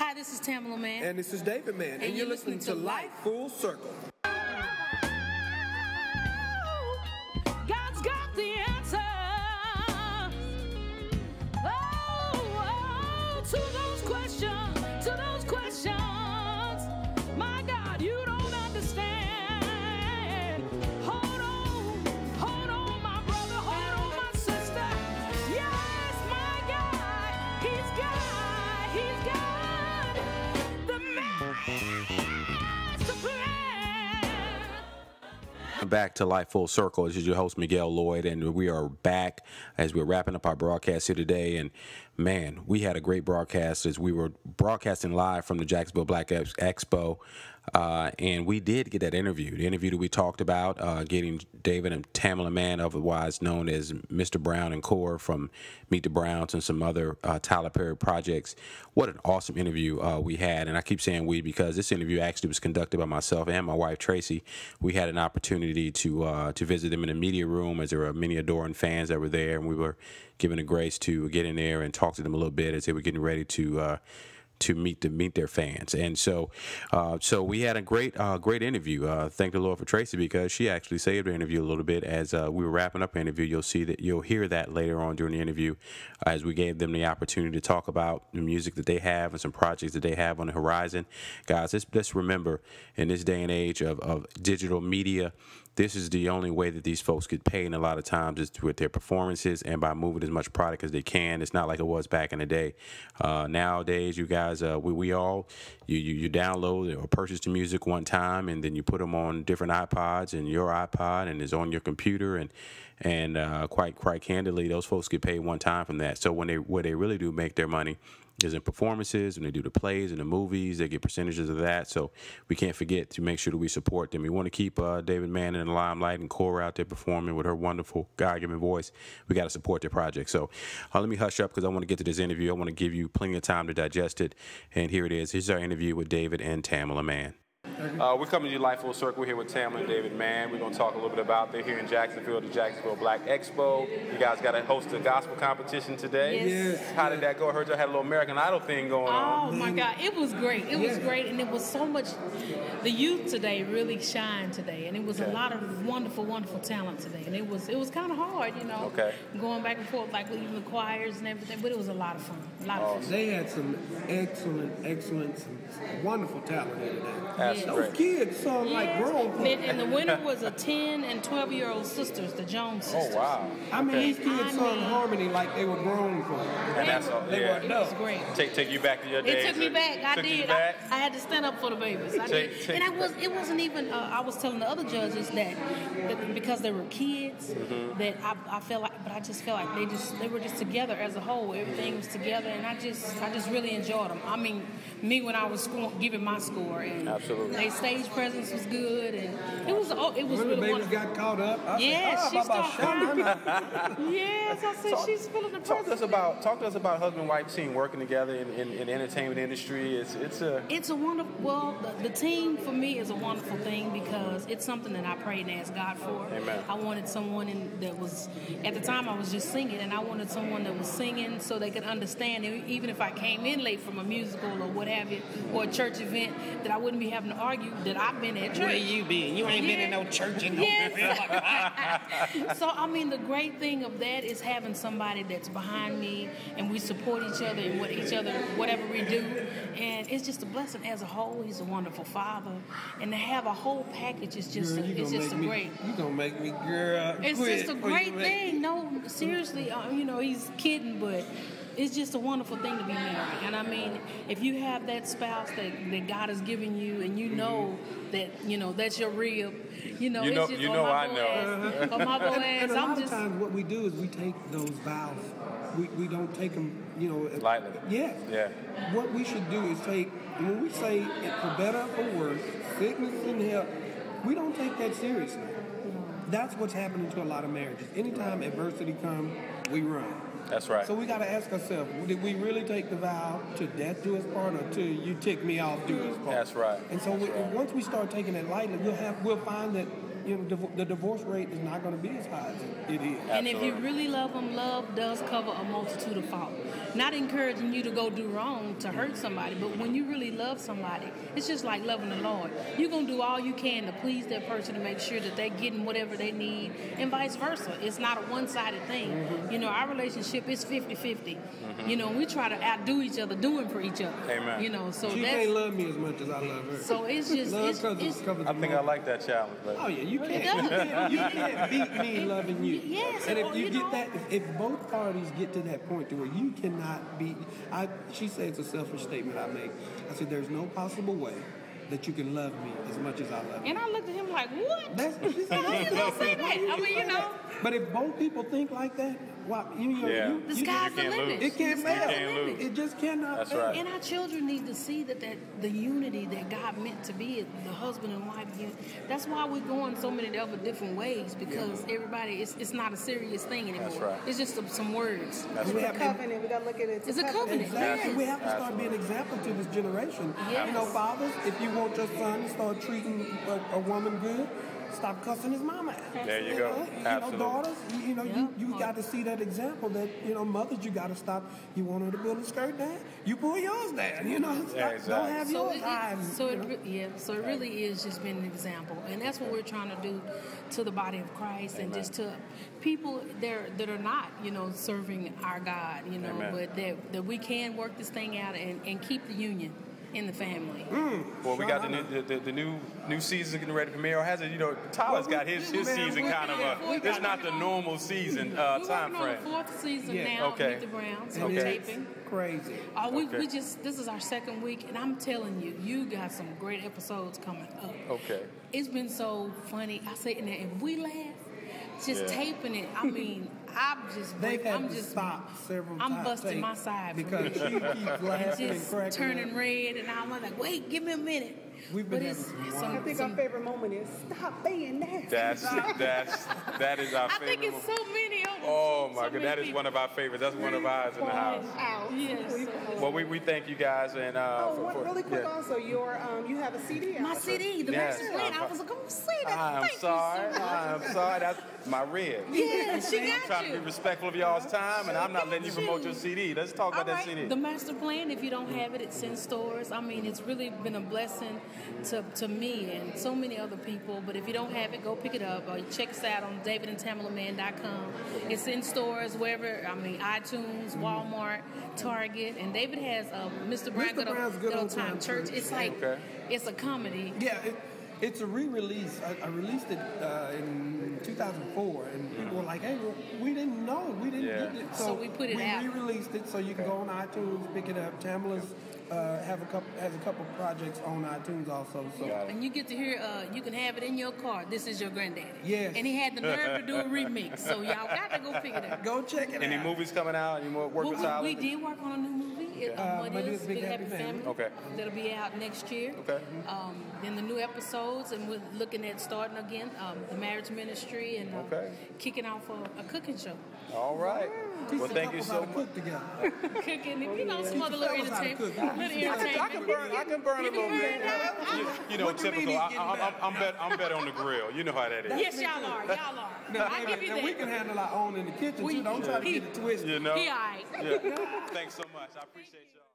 Hi, this is Tamela Mann. And this is David Mann. And you're listening to Life Full Circle. God's got the answer. To those questions, my God, you don't understand. Hold on, my brother, hold on, my sister. Yes, my God, He's got the master plan. Back to Life Full Circle. This is your host, Miguel, Lloyd, and we are back as we're wrapping up our broadcast here today. And man, we had a great broadcast as we were broadcasting live from the Jacksonville Black Expo. And we did get that interview. The interview that we talked about, getting David and Tamela Mann, otherwise known as Mr. Brown and Core from Meet the Browns and some other Tyler Perry projects. What an awesome interview we had. And I keep saying we because this interview actually was conducted by myself and my wife, Tracy. We had an opportunity to visit them in the media room as there were many adoring fans that were there. And we were given the grace to get in there and talk to them a little bit as they were getting ready to meet their fans. And so we had a great interview. Thank the Lord for Tracy because she actually saved the interview a little bit as we were wrapping up the interview. You'll hear that later on during the interview as we gave them the opportunity to talk about the music that they have and some projects that they have on the horizon. Guys, let's remember in this day and age of digital media, this is the only way that these folks get paid, and a lot of times is with their performances and by moving as much product as they can. It's not like it was back in the day. Nowadays, you guys, we all, you download or purchase the music one time, and then you put them on different iPods and your iPod, and it's on your computer, and quite candidly, those folks get paid one time from that. So where they really do make their money is in performances, when they do the plays and the movies, they get percentages of that. So we can't forget to make sure that we support them. We want to keep David Mann in the limelight and Cora out there performing with her wonderful God-given voice. We got to support their project. So let me hush up because I want to get to this interview. I want to give you plenty of time to digest it. And here it is. Here's our interview with David and Tamela Mann. We're coming to you Life Full Circle. We're here with Tamela and David Mann. We're going to talk a little bit about they're here in Jacksonville, the Jacksonville Black Expo. You guys got to host a gospel competition today. Yes. How did that go? I heard you had a little American Idol thing going on. Oh my God, it was great. It was great, and it was so much. The youth today really shined today, and it was a lot of wonderful, wonderful talent today. And it was kind of hard, going back and forth like with even the choirs and everything. But it was a lot of fun. A lot of fun. They had some excellent, some wonderful talent in there. Yeah. Those kids sung like grown folks. And the winner was a 10 and 12-year-old sisters, the Jones sisters. Oh, wow. I mean, these kids sung harmony like they were grown folks. And that's all. It was great. Take you back to your days. It took me back. I did. I had to stand up for the babies. I did. And it wasn't even. I was telling the other judges that because they were kids, that I felt like, but I just felt like they were just together as a whole. Everything was together, and I just really enjoyed them. I mean, me when I was giving my score, and their stage presence was good, and it was really the babies wonderful. got caught up. Yes, she started crying. Yes, I said she's feeling the presence. Talk to us about husband-wife team working together in the entertainment industry. It's a wonderful. Well, the team for me is a wonderful thing because it's something that I prayed and asked God for. Amen. I wanted someone that was, at the time I was just singing, and I wanted someone that was singing so they could understand, even if I came in late from a musical or what have you, or a church event, that I wouldn't be having to argue that I've been at church. Where you been? You ain't been in no church in no So, I mean, the great thing of that is having somebody that's behind me, and we support each other and whatever we do, and it's just a blessing as a whole. He's a wonderful father, and to have a whole package is just great. You gonna make me, girl. It's just a great thing. No, seriously, he's kidding, but it's just a wonderful thing to be married. And I mean, if you have that spouse that God has given you, and you know that that's your rib, it's just I know. On my boy ass. And a lot of times, what we do is we take those vows. We don't take them, lightly. Yeah. Yeah. What we should do is when we say for better or for worse, sickness and health, we don't take that seriously. That's what's happening to a lot of marriages. Anytime adversity comes, we run. That's right. So we got to ask ourselves, did we really take the vow to death do us part, or to you tick me off do us part? That's right. And so once we start taking it lightly, we'll find that the divorce rate is not going to be as high as it is. And if you really love them, love does cover a multitude of fault. not encouraging you to go do wrong to hurt somebody, but when you really love somebody, it's just like loving the Lord. You're going to do all you can to please that person to make sure that they're getting whatever they need, and vice versa. It's not a one-sided thing. You know, our relationship is 50-50. You know, we try to outdo each other, doing for each other. Amen. You know, so she can't love me as much as I love her. So it's just, I think I like that challenge. But. Oh yeah, you can't. You can't beat me loving you. Yes, and if you get that, if both parties get to that point to where you cannot beat, she said it's a selfish statement I make. I said there's no possible way that you can love me as much as I love you. And I looked at him like, what? That's what she said. How you gonna say that? I mean, you know. But if both people think like that, well, the sky's the limit. It can't fail. It just cannot That's fail. right. And our children need to see that the unity that God meant to be, the husband and wife unity. That's why we're going so many other different ways, because everybody, it's not a serious thing anymore. That's right. It's just some words. That's It's a covenant. We got to look at it. It's a covenant. Exactly. Yes. We have to start being an example to this generation. Yes. You know, fathers, if you want your son to start treating a woman good, stop cussing his mama out. There you go. Absolutely. Daughters, you got to see that example that, mothers, you got to stop. You want her to build a skirt down? You pull yours down. Exactly. Don't have yours high. So it really is just being an example. And that's what we're trying to do to the body of Christ. Amen. And just to people that are not, serving our God, Amen. but that we can work this thing out and keep the union in the family. Well, we got the new season getting ready to premiere. Or has it? Tyler's got his season kind of it's not the normal season time frame. We're working on the 4th season now. Okay. Meet the Browns. And We're taping. Crazy. This is our 2nd week, and I'm telling you, you got some great episodes coming up. Okay. It's been so funny. I say, and if we laugh, just taping it. I mean, I'm just stop several times. I'm busting my side because she keeps laughing and cracking turning up. red, and I'm like, wait, give me a minute. We've been I think our favorite moment is stop being nasty. That is our favorite. I think it's so many of them. Oh my God, that is one of our favorites. That's one of ours in the house. Yes. Well, we thank you guys and really quick. Also, you have a CD. My CD, the Master Plan. I was going to say that. I'm sorry. That's my red. Yeah, she got you. I'm trying to be respectful of y'all's time, and I'm not letting you promote your CD. Let's talk about that CD. The Master Plan, if you don't have it, it's in stores. I mean, it's really been a blessing to me and so many other people. But if you don't have it, go pick it up. Or check us out on davidandtamelamann.com. It's in stores wherever, iTunes, Walmart, Target. And David has Mr. Brown's Good Old Time Church. It's like, it's a comedy. Yeah, it's a re-release. I released it in 2004, and people were like, hey, we didn't know. We didn't get it. So we put it out. We re-released it, so you can go on iTunes, pick it up. Tamela's has a couple projects on iTunes also. So. And you get to hear, you can have it in your car. This is your granddaddy. Yes. And he had the nerve to do a remix. So y'all got to go pick it up. Go check it out. Any movies coming out? Any more work with Tyler? We did work on a new movie. What is Big Happy Family? Okay. That'll be out next year. Okay. Then the new episodes, and we're looking at starting again the marriage ministry and kicking off a cooking show. All right. Well, thank you so much. Cook together. Cooking, some other little entertainment. I can burn a little bit. Typical. I'm better on the grill. You know how that is. Yes, y'all are. No, I give you that. And we can handle our own in the kitchen too. Don't try to get it twisted. He all right. Yeah. Thanks so much. I appreciate y'all.